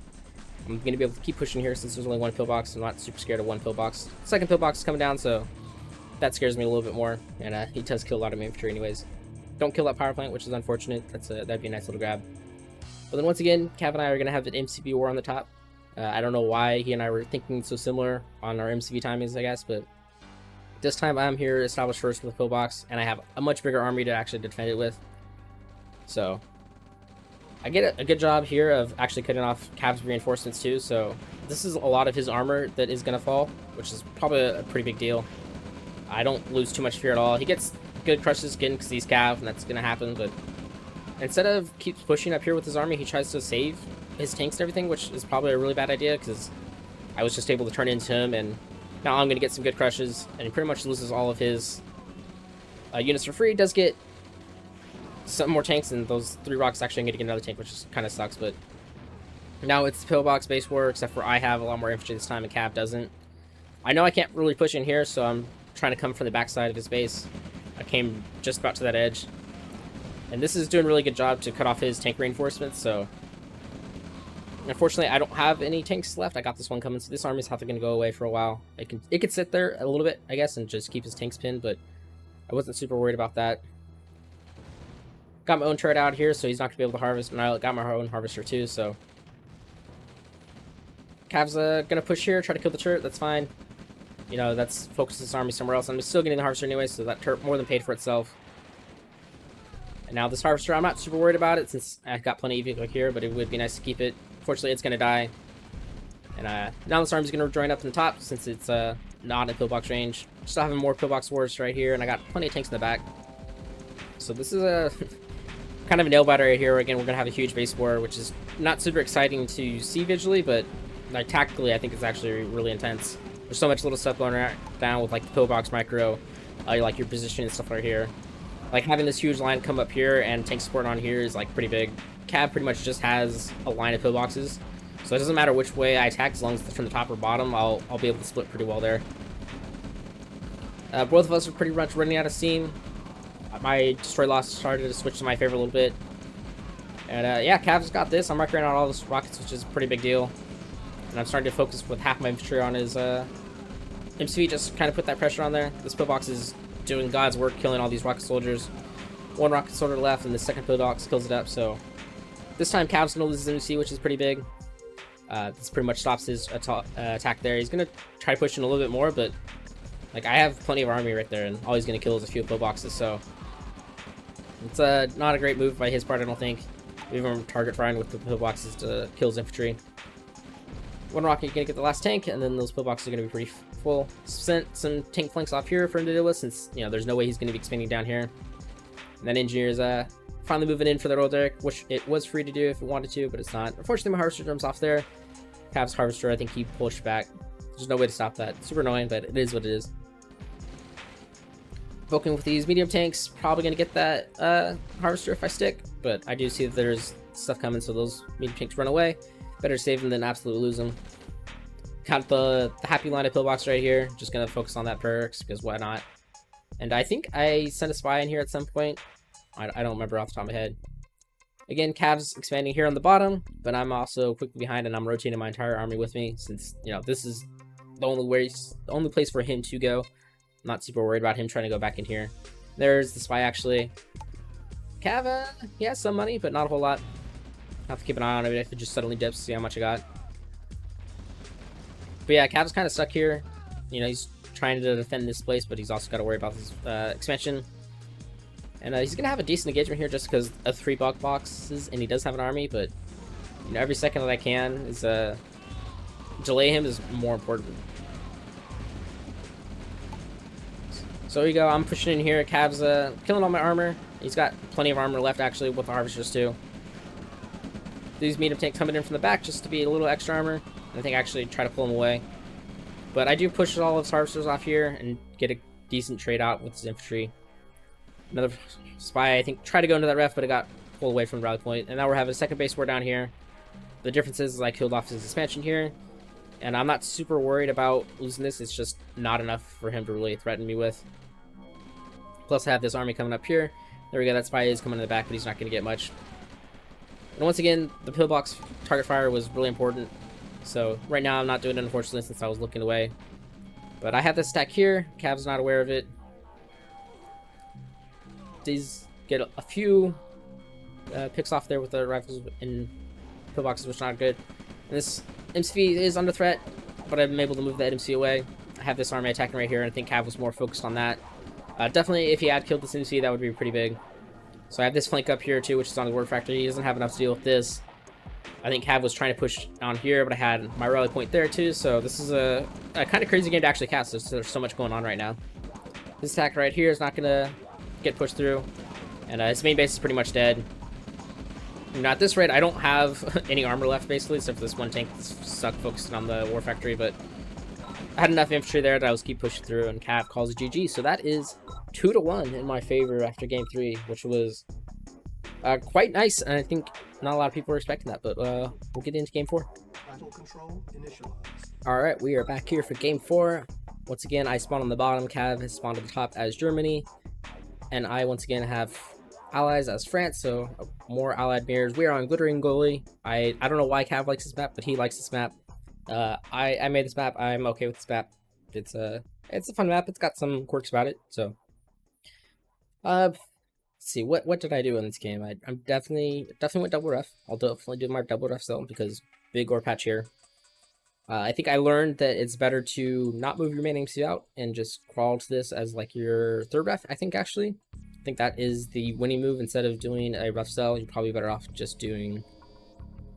I'm going to be able to keep pushing here since there's only 1 pillbox. I'm not super scared of 1 pillbox. Second pillbox is coming down, so that scares me a little bit more. And he does kill a lot of infantry anyways. Don't kill that power plant, which is unfortunate. That'd be a nice little grab. But then once again, Cav and I are going to have an MCV war on the top. I don't know why he and I were thinking so similar on our MCV timings, I guess, but this time I'm here established first with a pillbox, and I have a much bigger army to actually defend it with. So I get a good job here of actually cutting off Cav's reinforcements too, so this is a lot of his armor that is going to fall, which is probably a pretty big deal. I don't lose too much fear at all. He gets good crushes again because he's Cav, and that's going to happen, but instead of keeps pushing up here with his army, he tries to save his tanks and everything, which is probably a really bad idea because I was just able to turn into him, and now I'm going to get some good crushes, and he pretty much loses all of his units for free. He does get some more tanks, and those 3 rocks actually going to get another tank, which kind of sucks, but now it's pillbox base war, except for I have a lot more infantry this time and Cav doesn't. I know I can't really push in here, so I'm trying to come from the backside of his base. I came just about to that edge, and this is doing a really good job to cut off his tank reinforcements, so unfortunately I don't have any tanks left. I got this one coming, so this army's probably going to go away for a while. It could sit there a little bit, I guess, and just keep his tanks pinned, but I wasn't super worried about that. Got my own turret out here, so he's not going to be able to harvest, and I got my own harvester too, so Cav's going to push here, try to kill the turret. That's fine. You know, that's focus this army somewhere else. I'm still getting the harvester anyway, so that turret more than paid for itself. And now this harvester, I'm not super worried about it since I've got plenty of vehicle here, but it would be nice to keep it. Fortunately, it's going to die. And now this army's going to join up in the top since it's not in pillbox range. Still having more pillbox wars right here, and I got plenty of tanks in the back. So this is a kind of a nail biter right here. Again, we're going to have a huge base war, which is not super exciting to see visually, but like tactically, I think it's actually really intense. There's so much little stuff going down with like the pillbox micro, like your position and stuff right here. Like having this huge line come up here and tank support on here is like pretty big. Cav pretty much just has a line of pillboxes, so it doesn't matter which way I attack as long as it's from the top or bottom. I'll be able to split pretty well there. Both of us are pretty much running out of steam. My destroy loss started to switch to my favor a little bit, and yeah, Cav's got this. I'm marking out all those rockets, which is a pretty big deal. And I'm starting to focus with half my infantry on his MCV, just kind of put that pressure on there. This pillbox is doing God's work, killing all these rocket soldiers. One rocket soldier left, and the second pillbox kills it up. So this time, Cav's gonna lose his MC, which is pretty big. This pretty much stops his attack there. He's gonna try to push in a little bit more, but like I have plenty of army right there, and all he's gonna kill is a few pillboxes. So it's not a great move by his part, I don't think. Even target firing with the pillboxes to kill his infantry. One rocket gonna get the last tank, and then those pillboxes are gonna be pretty full. Sent some tank flanks off here for him to deal with, since there's no way he's gonna be expanding down here. And then engineers finally moving in for their old Derek, which it was free to do if it wanted to, but it's not. Unfortunately, my harvester jumps off there. Cav's harvester, I think he pushed back. There's no way to stop that. Super annoying, but it is what it is. Vulcan with these medium tanks, probably gonna get that harvester if I stick, but I do see that there's stuff coming, so those medium tanks run away. Better save them than absolutely lose them. Got the happy line of pillbox right here. Just gonna focus on that perks, because why not? And I think I sent a spy in here at some point. I don't remember off the top of my head. Again, Cav's expanding here on the bottom, but I'm also quickly behind, and I'm rotating my entire army with me, since this is the only place for him to go. I'm not super worried about him trying to go back in here. There's the spy actually. Cav, he has some money, but not a whole lot. Have to keep an eye on it if it just suddenly dips, see how much I got. But yeah, Cav's kind of stuck here. He's trying to defend this place, but he's also got to worry about his expansion. And he's gonna have a decent engagement here just because of 3 bulk boxes, and he does have an army. But every second that I can is delay him is more important. So here you go. I'm pushing in here. Cav's killing all my armor. He's got plenty of armor left actually with the harvesters too. These medium tanks coming in from the back just to be a little extra armor. I think I actually try to pull him away. But I do push all of his harvesters off here and get a decent trade out with his infantry. Another spy, I think, tried to go into that ref, but it got pulled away from the rally point. And now we're having a second base war down here. The difference is I killed off his expansion here. And I'm not super worried about losing this. It's just not enough for him to really threaten me with. Plus I have this army coming up here. There we go, that spy is coming in the back, but he's not going to get much. And once again, the pillbox target fire was really important. So right now I'm not doing it, unfortunately, since I was looking away. But I have this stack here. Cav's not aware of it. These get a few picks off there with the rifles and pillboxes, which is not good. And this MC is under threat, but I'm able to move that MC away. I have this army attacking right here, and I think Cav was more focused on that. Definitely, if he had killed this MC, that would be pretty big. So I have this flank up here too, which is on the War Factory. He doesn't have enough to deal with this. I think Cav was trying to push down here, but I had my rally point there too. So this is a kind of crazy game to actually cast. There's so much going on right now. This attack right here is not going to get pushed through. And his main base is pretty much dead. At this rate, I don't have any armor left, basically, except for this one tank that's stuck focusing on the War Factory. But I had enough infantry there that I was keep pushing through, and Cav calls a GG. So that is 2-1 in my favor after game 3, which was quite nice. And I think not a lot of people were expecting that, but we'll get into game 4. Battle control initialized. All right, we are back here for game 4. Once again, I spawned on the bottom. Cav has spawned at the top as Germany. And I, once again, have allies as France, so more allied mirrors. We are on Glittering Goalie. I don't know why Cav likes this map, but he likes this map. I made this map. I'm okay with this map. It's a fun map. It's got some quirks about it. So, let's see, what did I do in this game? I'm definitely went double ref. I'll definitely do my double ref still because big ore patch here. I think I learned that it's better to not move your main MC out and just crawl to this as like your third ref. I think that is the winning move. Instead of doing a ref cell, you're probably better off just doing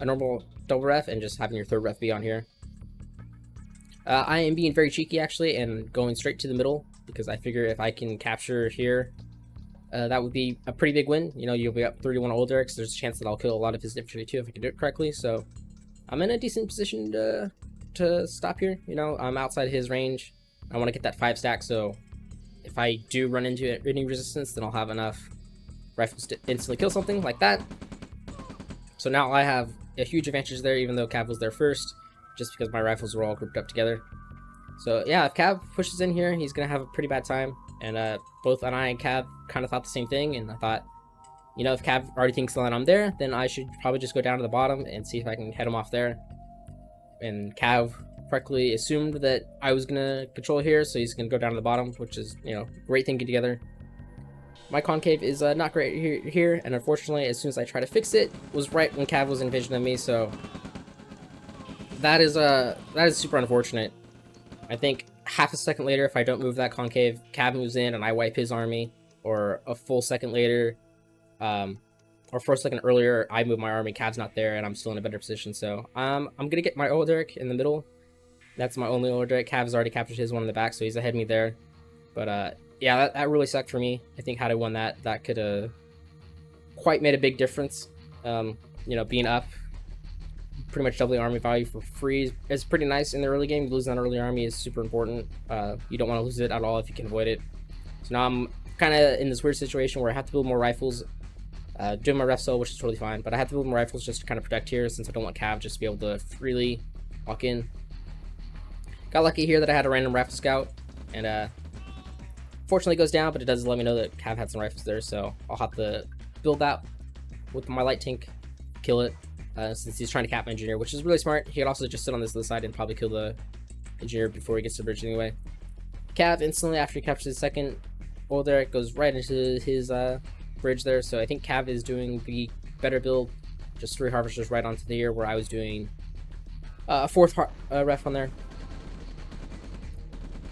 a normal double ref and just having your third ref be on here. I am being very cheeky actually and going straight to the middle because I figure if I can capture here, that would be a pretty big win. You'll be up 31 old Derricks. There's a chance that I'll kill a lot of his infantry too if I can do it correctly. So I'm in a decent position to stop here. I'm outside his range. I want to get that 5 stack, so if I do run into any resistance, then I'll have enough rifles to instantly kill something like that. So now I have a huge advantage there, even though Cav was there first, just because my rifles were all grouped up together. So yeah, if Cav pushes in here, he's gonna have a pretty bad time. And both I and Cav kind of thought the same thing, and I thought, if Cav already thinks that I'm there, then I should probably just go down to the bottom and see if I can head him off there. And Cav correctly assumed that I was gonna control here, so he's gonna go down to the bottom, which is, you know, great thinking together. My concave is not great here, and unfortunately, as soon as I try to fix it, was right when Cav was envisioning me, so that is super unfortunate. I think half a second later, if I don't move that concave, Cav moves in and I wipe his army, or a full second later, or for a second earlier, I move my army, Cav's not there, and I'm still in a better position. So I'm gonna get my Olderic in the middle. That's my only Olderic. Cav's already captured his one in the back, so he's ahead of me there. But yeah, that really sucked for me. I think had I won that, that could quite made a big difference. You know, being up, pretty much doubling army value for free is pretty nice in the early game. Losing that early army is super important. You don't want to lose it at all if you can avoid it. So now I'm kind of in this weird situation where I have to build more rifles. Doing my ref cell, which is totally fine, but I have to build more rifles just to kind of protect here, since I don't want Cav just to be able to freely walk in. Got lucky here that I had a random rifle scout, and fortunately it goes down, but it does let me know that Cav had some rifles there, so I'll have to build that with my light tank, kill it, since he's trying to cap my engineer, which is really smart. He could also just sit on this other side and probably kill the engineer before he gets to the bridge anyway. Cav instantly after he captures his second Olderic goes right into his bridge there, so I think Cav is doing the better build, just 3 harvesters right onto the ear, where I was doing a 4th ref on there.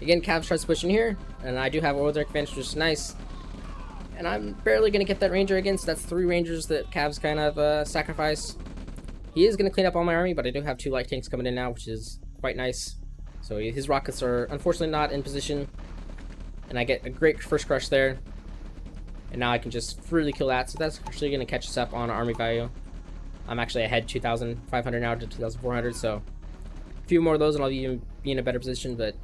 Again, Cav tries pushing here, and I do have Olderic advantage, which is nice, and I'm barely going to get that ranger again, so that's 3 rangers that Cav's kind of sacrificed. He is going to clean up all my army, but I do have 2 light tanks coming in now, which is quite nice. So his rockets are unfortunately not in position, and I get a great first crush there. And now I can just freely kill that, so that's actually going to catch us up on army value. I'm actually ahead 2,500 now to 2,400, so a few more of those and I'll even be in a better position. But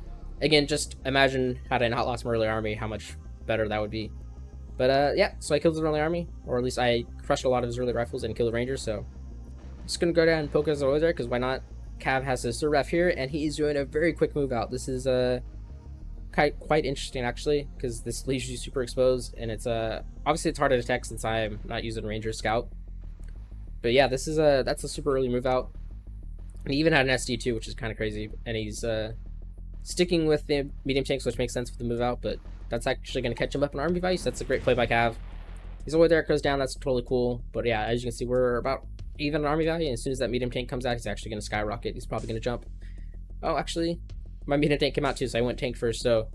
again, just imagine had I not lost my early army, how much better that would be. But yeah, so I killed his early army, or at least I crushed a lot of his early rifles and killed the rangers, so I'm just going to go down and poke his over there, because why not? Cav has his third ref here, and he's doing a very quick move out. This is quite interesting actually, because this leaves you super exposed, and it's obviously it's hard to detect since I'm not using ranger scout, but yeah, this is that's a super early move out. And he even had an SD too, which is kind of crazy, and he's sticking with the medium tanks, which makes sense with the move out, but that's actually going to catch him up in army value, so that's a great play by Cav. He's over there, it goes down, that's totally cool. But yeah, as you can see, we're about even in army value, and as soon as that medium tank comes out, he's actually going to skyrocket. He's probably going to jump. Oh, actually my medium tank came out too, so I went tank first. So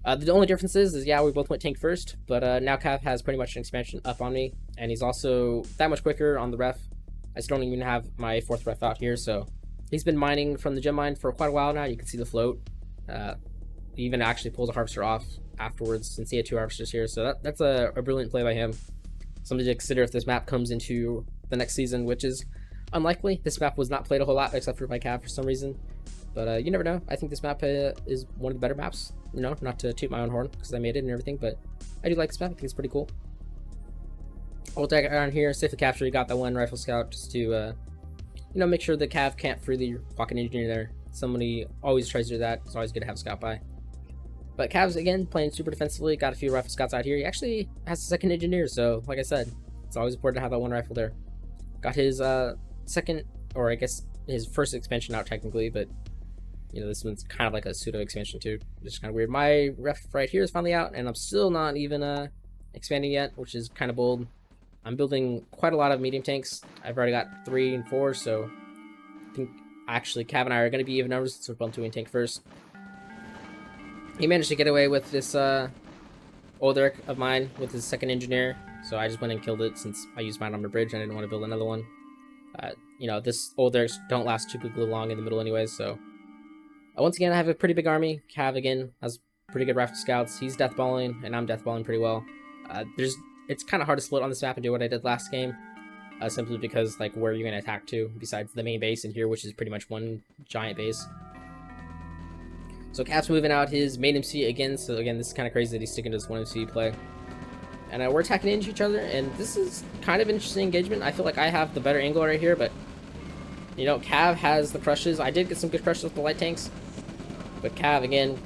the only difference is yeah, we both went tank first, but now Cav has pretty much an expansion up on me, and he's also that much quicker on the ref. I still don't even have my 4th ref out here, so he's been mining from the gem mine for quite a while now. You can see the float. He even actually pulls a harvester off afterwards, since he had 2 harvesters here, so that's a brilliant play by him. Something to consider if this map comes into the next season, which is unlikely. This map was not played a whole lot except for by Cav for some reason. But you never know. I think this map is one of the better maps. You know, not to toot my own horn because I made it and everything, but I do like this map. I think it's pretty cool. We'll take it around here, safely capture. You got that 1 rifle scout just to, you know, make sure the Cav can't freely walk an engineer there. Somebody always tries to do that. It's always good to have a scout by. But Cav's again playing super defensively. Got a few rifle scouts out here. He actually has a 2nd engineer, so like I said, it's always important to have that 1 rifle there. Got his second, or I guess his first expansion out technically, but you know, this one's kind of like a pseudo expansion too. It's kind of weird. My ref right here is finally out, and I'm still not even expanding yet, which is kind of bold. I'm building quite a lot of medium tanks. I've already got 3 and 4, so I think actually Cav and I are going to be even numbers, so we're doing tank first. He managed to get away with this Olderic of mine with his 2nd engineer, so I just went and killed it since I used mine on my bridge and I didn't want to build another one. You know, this Olderics don't last too long in the middle anyways, so once again, I have a pretty big army. Cav, again, has pretty good rifle scouts. He's deathballing, and I'm deathballing pretty well. It's kind of hard to split on this map and do what I did last game, simply because, like, where are you going to attack to, besides the main base in here, which is pretty much one giant base. So Cav's moving out his main MC again, so again, this is kind of crazy that he's sticking to this 1 MC play. And we're attacking into each other, and this is kind of an interesting engagement. I feel like I have the better angle right here, but, you know, Cav has the crushes. I did get some good crushes with the light tanks. But Cav, again,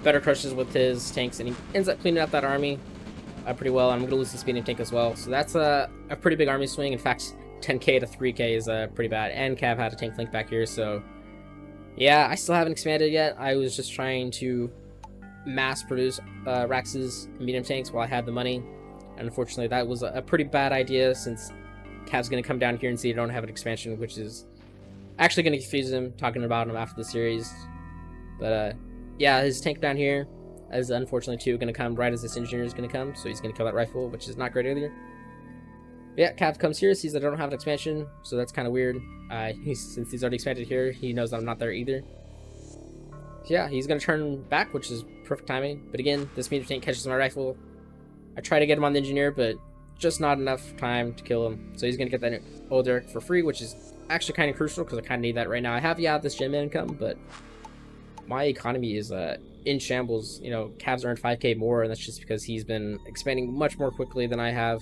better crushes with his tanks, and he ends up cleaning up that army pretty well. I'm going to lose the speeding tank as well. So that's a pretty big army swing. In fact, 10k to 3k is pretty bad. And Cav had a tank flank back here, so Yeah, I still haven't expanded yet. I was just trying to mass produce Rax's medium tanks while I had the money. And unfortunately, that was a pretty bad idea since Cav's going to come down here and see I don't have an expansion, which is actually going to confuse him talking about him after the series. But yeah, his tank down here is unfortunately too going to come right as this engineer is going to come. So he's going to kill that rifle, which is not great either. Yeah, Cav comes here, sees that I don't have an expansion, so that's kind of weird. Since he's already expanded here, he knows that I'm not there either. So yeah, he's going to turn back, which is perfect timing. But again, this medium tank catches my rifle. I try to get him on the engineer, but just not enough time to kill him. So he's going to get that older for free, which is actually kind of crucial because I kind of need that right now. I have, yeah, this gem income, but my economy is in shambles. You know, Cavs earned 5k more, and that's just because he's been expanding much more quickly than I have.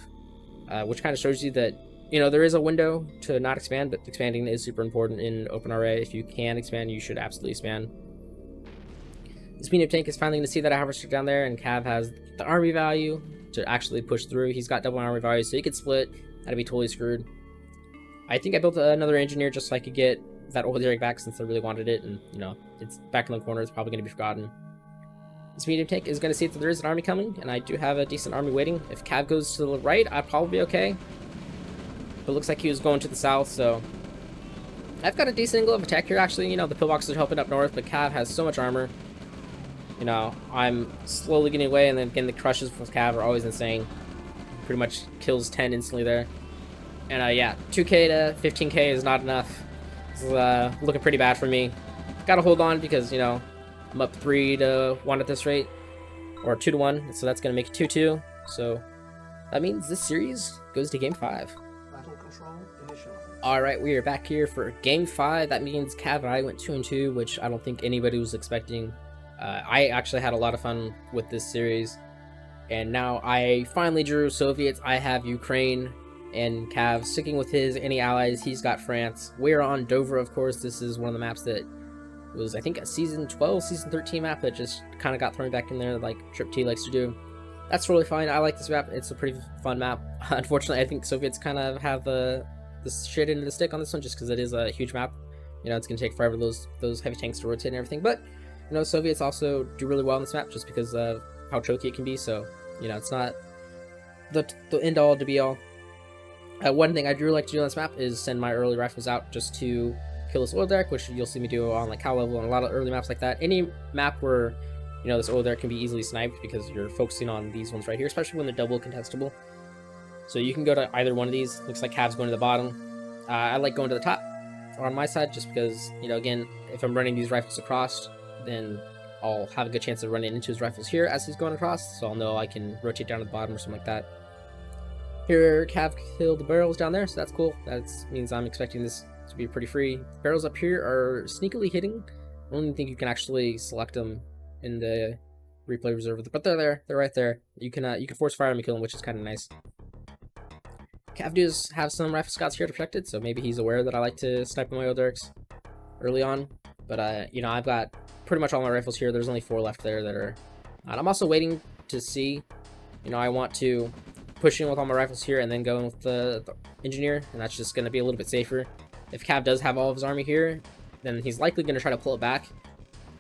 Which kind of shows you that, you know, there is a window to not expand, but expanding is super important in OpenRA. If you can expand, you should absolutely expand. This medium tank is finally going to see that I have a stick down there, and Cav has the army value to actually push through. He's got double army value, so he could split. That'd be totally screwed. I think I built another engineer just so I could get that old Derek back since I really wanted it, and, you know, it's back in the corner. It's probably going to be forgotten. This medium tank is going to see that there is an army coming, and I do have a decent army waiting. If Cav goes to the right, I'd probably be okay. But it looks like he was going to the south, so I've got a decent angle of attack here, actually. You know, the pillboxes are helping up north, but Cav has so much armor. You know, I'm slowly getting away, and then again, the crushes from Cav are always insane. Pretty much kills 10 instantly there. And yeah, 2k to 15k is not enough. This is looking pretty bad for me. Gotta hold on because, you know, I'm up 3-1 at this rate, or 2-1, so that's going to make it 2-2. So that means this series goes to Game 5. Battle control initialized. Alright, we are back here for Game 5. That means Cav and I went 2-2, which I don't think anybody was expecting. I actually had a lot of fun with this series, and now I finally drew Soviets. I have Ukraine, and Cav sticking with his any allies. He's got France. We're on Dover, of course. This is one of the maps that was, I think, a season 12, season 13 map that just kind of got thrown back in there like Trip T likes to do. That's totally fine. I like this map. It's a pretty fun map. Unfortunately, I think Soviets kind of have the shit into the stick on this one just because it is a huge map. You know, it's going to take forever those heavy tanks to rotate and everything. But, you know, Soviets also do really well on this map just because of how choky it can be. So, you know, it's not the end all to be all. One thing I do like to do on this map is send my early rifles out just to kill this oil derrick, which you'll see me do on like cow level and a lot of early maps like that. Any map where, you know, this oil derrick can be easily sniped because you're focusing on these ones right here, especially when they're double contestable. So you can go to either one of these. Looks like Cav's going to the bottom. I like going to the top or on my side just because, you know, again, if I'm running these rifles across, then I'll have a good chance of running into his rifles here as he's going across, so I'll know I can rotate down to the bottom or something like that. Here, Cav killed the barrels down there, so that's cool. That means I'm expecting this to be pretty free. The barrels up here are sneakily hitting. I don't even think you can actually select them in the replay reserve, but they're there. They're right there. You can force fire them and kill them, which is kind of nice. Cav does have some rifle scouts here to protect it, so maybe he's aware that I like to snipe my oil derricks early on. But you know, I've got pretty much all my rifles here. There's only 4 left there that are. And I'm also waiting to see. You know, I want to push in with all my rifles here and then go in with the engineer, and that's just going to be a little bit safer. If Cav does have all of his army here, then he's likely going to try to pull it back,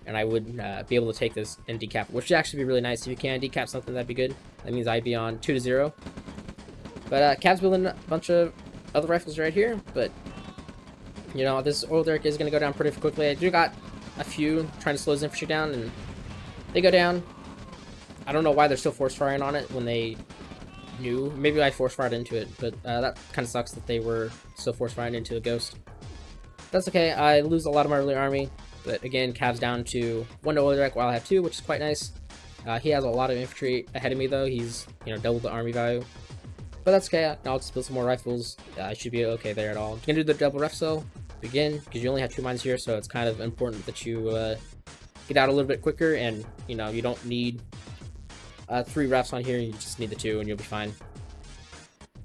and I would be able to take this and decap, which would actually be really nice. If you can decap something, that'd be good. That means I'd be on 2-0. But Cav's building a bunch of other rifles right here, but you know, this oil derrick is going to go down pretty quickly. I do got a few trying to slow his infantry down, and they go down. I don't know why they're still force firing on it when they knew. Maybe I force fired into it, but that kind of sucks that they were still force firing into a ghost. That's okay. I lose a lot of my early army, but again, Cav's down to 1 oil derrick while I have 2, which is quite nice. He has a lot of infantry ahead of me though. He's, you know, double the army value. But that's okay. I'll just build some more rifles. I should be okay there at all. I'm gonna do the double ref cell again because you only have 2 mines here, so it's kind of important that you get out a little bit quicker, and you know, you don't need 3 refs on here. You just need the 2 and you'll be fine.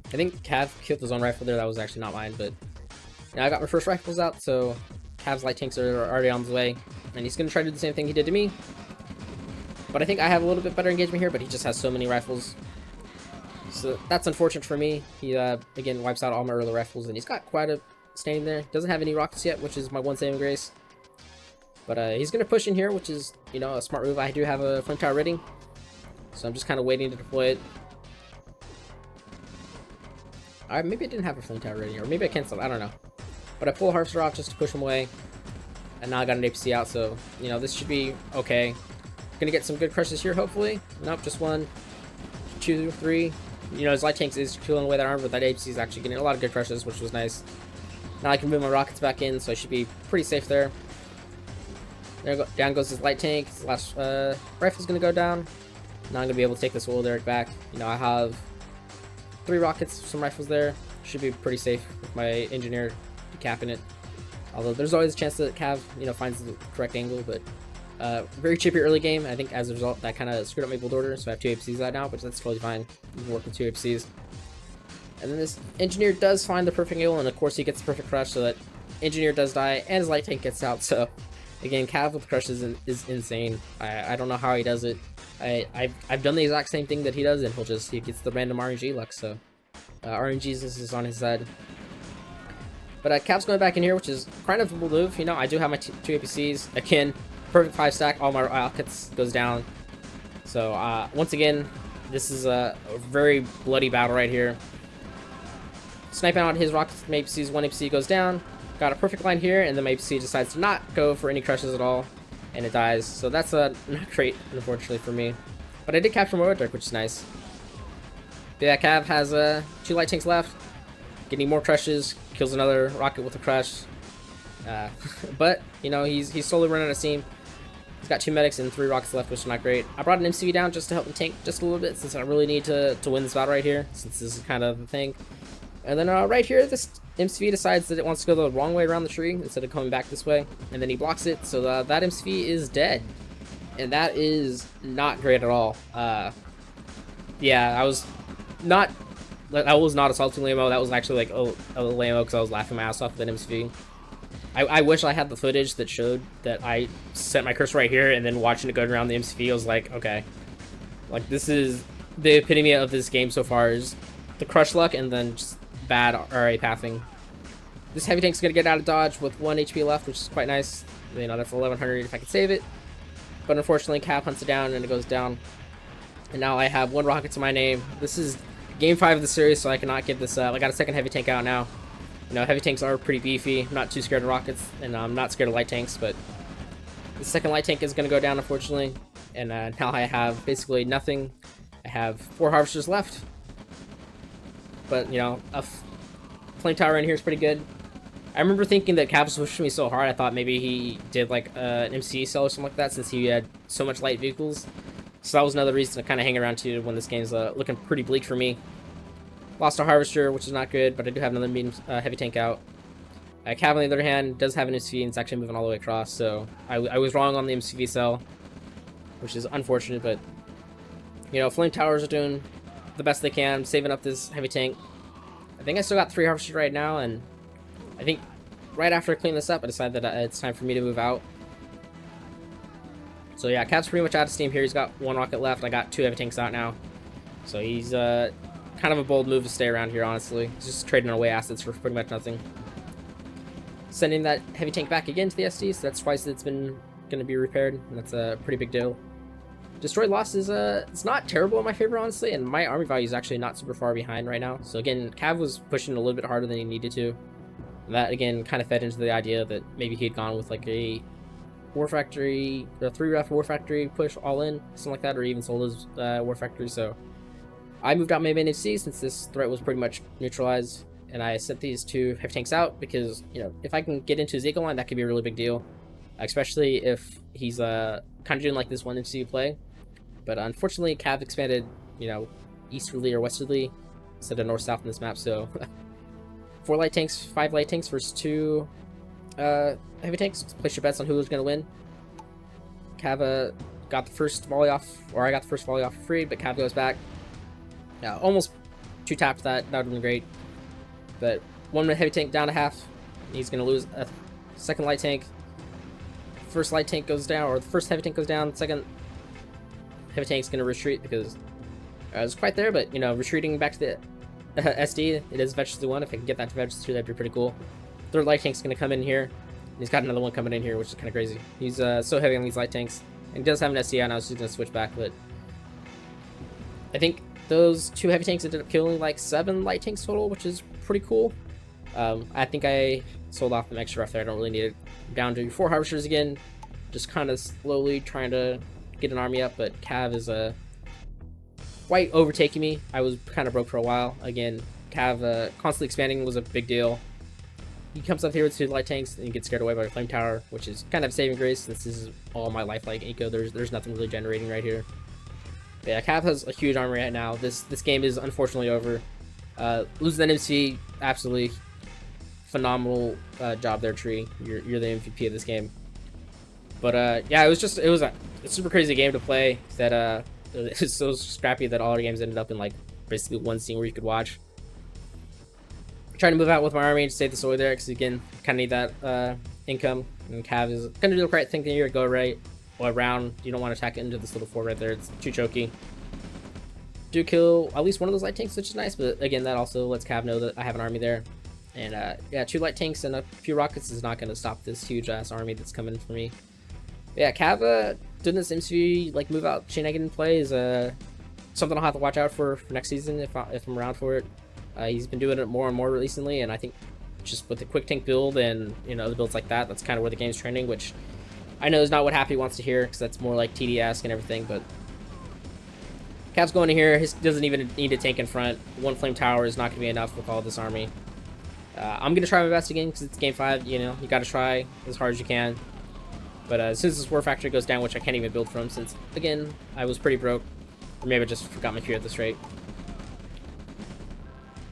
I think Cav killed his own rifle there. That was actually not mine, but you know, I got my first rifles out, so Cav's light tanks are already on the way, and he's gonna try to do the same thing he did to me. But I think I have a little bit better engagement here, but he just has so many rifles. So that's unfortunate for me. He, again, wipes out all my early rifles, and he's got quite a standing there. Doesn't have any rockets yet, which is my one saving grace. But he's going to push in here, which is, you know, a smart move. I do have a flame tower ready, so I'm just kind of waiting to deploy it. Maybe I didn't have a flame tower ready, or maybe I canceled. I don't know. But I pull a harvester off just to push him away, and now I got an APC out, so, you know, this should be okay. Gonna get some good crushes here, hopefully. Nope, just 1, 2, 3. You know, his light tanks is killing away that armor, but that APC is actually getting a lot of good crushes, which was nice. Now I can move my rockets back in, so I should be pretty safe there. Down goes his light tank. His last rifle's gonna go down. Now I'm gonna be able to take this old Derrick back. You know, I have 3 rockets, some rifles there. Should be pretty safe with my engineer decapping it. Although there's always a chance that Cav, you know, finds the correct angle, but very chippy early game. I think as a result that kind of screwed up my build order, so I have 2 APCs out now, but that's totally fine. You can work with 2 APCs. And then this engineer does find the perfect angle, and of course he gets the perfect crush, so that engineer does die, and his light tank gets out. So again, Cav with crushes is insane. I don't know how he does it. I've done the exact same thing that he does, and he gets the random RNG luck. So RNG's is on his side. But Cav's going back in here, which is kind of a move. You know, I do have my 2 APCs. Again, perfect 5 stack. All my rockets goes down. So once again, this is a very bloody battle right here. Sniping out his rockets from APCs. 1 APC goes down. Got a perfect line here, and then my APC decides to not go for any crushes at all, and it dies. So that's not great, unfortunately, for me. But I did capture more Dirk, which is nice. But yeah, Cav has 2 light tanks left. Getting more crushes. Kills another rocket with a crush. But, you know, he's slowly running out of steam. He's got 2 medics and 3 rockets left, which is not great. I brought an MCV down just to help him tank just a little bit, since I really need to win this battle right here, since this is kind of the thing. And then right here, this MCV decides that it wants to go the wrong way around the tree instead of coming back this way, and then he blocks it, so that MCV is dead. And that is not great at all. Yeah, I was not assaulting Lamo. That was actually like a Lamo because I was laughing my ass off at that MCV. I wish I had the footage that showed that I set my cursor right here, and then watching it go around the MCV, I was like, okay. Like, this is the epitome of this game so far, is the crush luck and then just bad RA pathing. This heavy tank's gonna get out of dodge with 1 HP left, which is quite nice. You know, that's 1100 if I can save it. But unfortunately, Cav hunts it down and it goes down. And now I have 1 rocket to my name. This is game 5 of the series, so I cannot give this up. I got a second heavy tank out now. You know, heavy tanks are pretty beefy. I'm not too scared of rockets, and I'm not scared of light tanks, but the second light tank is gonna go down, unfortunately. And now I have basically nothing. I have 4 harvesters left. But, you know, a flame tower in here is pretty good. I remember thinking that Cav was pushing me so hard, I thought maybe he did like an MCE cell or something like that, since he had so much light vehicles. So that was another reason to kind of hang around too when this game's looking pretty bleak for me. Lost a harvester, which is not good, but I do have another medium heavy tank out. Cav, on the other hand, does have an MCV, and it's actually moving all the way across, so I was wrong on the MCV cell, which is unfortunate, but, you know, flame towers are doing the best they can, saving up this heavy tank. I think I still got 3 harvesters right now, and I think right after I clean this up, I decided that it's time for me to move out. So yeah, Cav's pretty much out of steam here. He's got 1 rocket left. I got 2 heavy tanks out now. So he's kind of a bold move to stay around here, honestly. He's just trading away assets for pretty much nothing. Sending that heavy tank back again to the SD, so that's twice it's been going to be repaired, and that's a pretty big deal. Destroyed loss is it's not terrible in my favor, honestly, and my army value is actually not super far behind right now. So again, Cav was pushing a little bit harder than he needed to. And that again kind of fed into the idea that maybe he had gone with like a War Factory, a 3-ref War Factory push all in, something like that, or even sold his War Factory. So I moved out my main FC since this threat was pretty much neutralized, and I sent these 2 heavy tanks out because, you know, if I can get into his eagle line, that could be a really big deal, especially if he's kind of doing like this 1 MC play. But unfortunately, Cav expanded, you know, easterly or westerly instead of north-south in this map, so 4 light tanks, 5 light tanks versus 2 heavy tanks. Place your bets on who was going to win. Cav got the first volley off, or I got the first volley off for free, but Cav goes back. Almost 2-tapped that. That would have been great. But 1 heavy tank down to half. He's going to lose a second light tank. First light tank goes down, or the first heavy tank goes down. Second heavy tank's going to retreat because it's quite there, but, you know, retreating back to the SD, it is Veg 1. If I can get that to Veg 2, that'd be pretty cool. Third light tank's going to come in here. He's got another one coming in here, which is kind of crazy. He's so heavy on these light tanks. And he does have an SCI now, so he's going to switch back. But I think those 2 heavy tanks ended up killing like 7 light tanks total, which is pretty cool. I think I sold off the extra rough there. I don't really need it. I'm down to 4 harvesters again. Just kind of slowly trying to get an army up. But Cav is quite overtaking me. I was kind of broke for a while. Again, Cav constantly expanding was a big deal. He comes up here with 2 light tanks and he gets scared away by a flame tower, which is kind of saving grace. This is all my lifelike eco. There's nothing really generating right here. But yeah, Cav has a huge army right now. This game is unfortunately over. Losing that MC, absolutely phenomenal job there, Tree. You're the MVP of this game. But yeah, it was a super crazy game to play. That it was so scrappy that all our games ended up in like basically one scene where you could watch. Trying to move out with my army and save the soy there, because again, kind of need that income. And Cav is gonna do the right thing here, go right or around. You don't want to attack it into this little fort right there. It's too choky. Do kill at least one of those light tanks, which is nice, but again, that also lets Cav know that I have an army there. And yeah, 2 light tanks and a few rockets is not going to stop this huge ass army that's coming for me. But yeah, Cav doing this MCV like move out shenanigan play is something I'll have to watch out for next season if I'm around for it. He's been doing it more and more recently, and I think just with the quick tank build and other builds like that, that's kind of where the game's trending, which I know is not what Happy wants to hear, because that's more like TD-esque and everything. But Cav's going in here. He doesn't even need a tank in front. 1 flame tower is not going to be enough with all this army. I'm going to try my best again, because it's game 5. You got to try as hard as you can. But as soon as this war factory goes down, which I can't even build from, since again I was pretty broke, or maybe I just forgot my queue at this rate.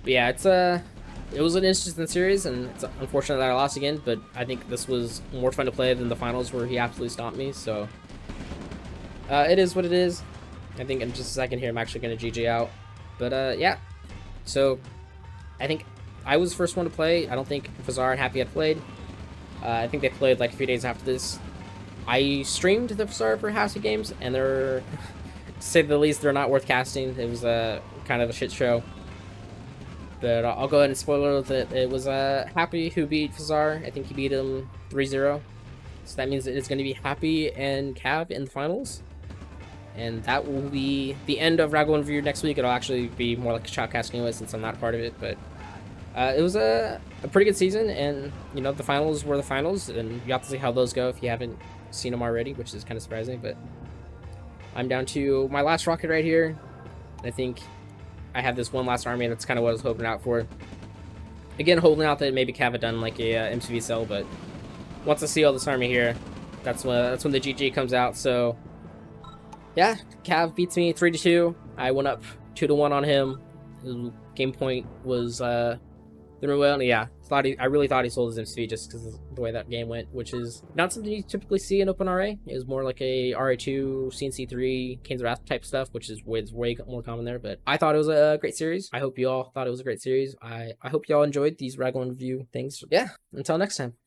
But yeah, it was an interesting series, and it's unfortunate that I lost again, but I think this was more fun to play than the finals where he absolutely stomped me, so it is what it is. I think in just a second here I'm actually going to GG out. But yeah, so I think I was the first one to play. I don't think Fazar and Happy had played. I think they played like a few days after this. I streamed the Fazar for Happy games, and they're, to say the least, they're not worth casting. It was kind of a shit show. But I'll go ahead and spoil it that it was Happy who beat Fazar. I think he beat him 3-0. So that means it's going to be Happy and Cav in the finals. And that will be the end of RAGL Review next week. It'll actually be more like a shoutcast anyway, since I'm not a part of it. But it was a pretty good season, and the finals were the finals, and you have to see how those go if you haven't seen them already, which is kind of surprising. But I'm down to my last rocket right here. I think I have this one last army, and that's kind of what I was hoping out for. Again, holding out that maybe Cav had done like a MCV cell, but once I see all this army here, that's when the GG comes out. So yeah, Cav beats me 3-2. I went up 2-1 on him. His game point was well. Yeah, I really thought he sold his MCV just because of the way that game went, which is not something you typically see in OpenRA. It was more like a RA2, CNC3, Kane's Wrath type stuff, which is way more common there. But I thought it was a great series. I hope you all thought it was a great series. I hope you all enjoyed these RAGL Review things. Yeah, until next time.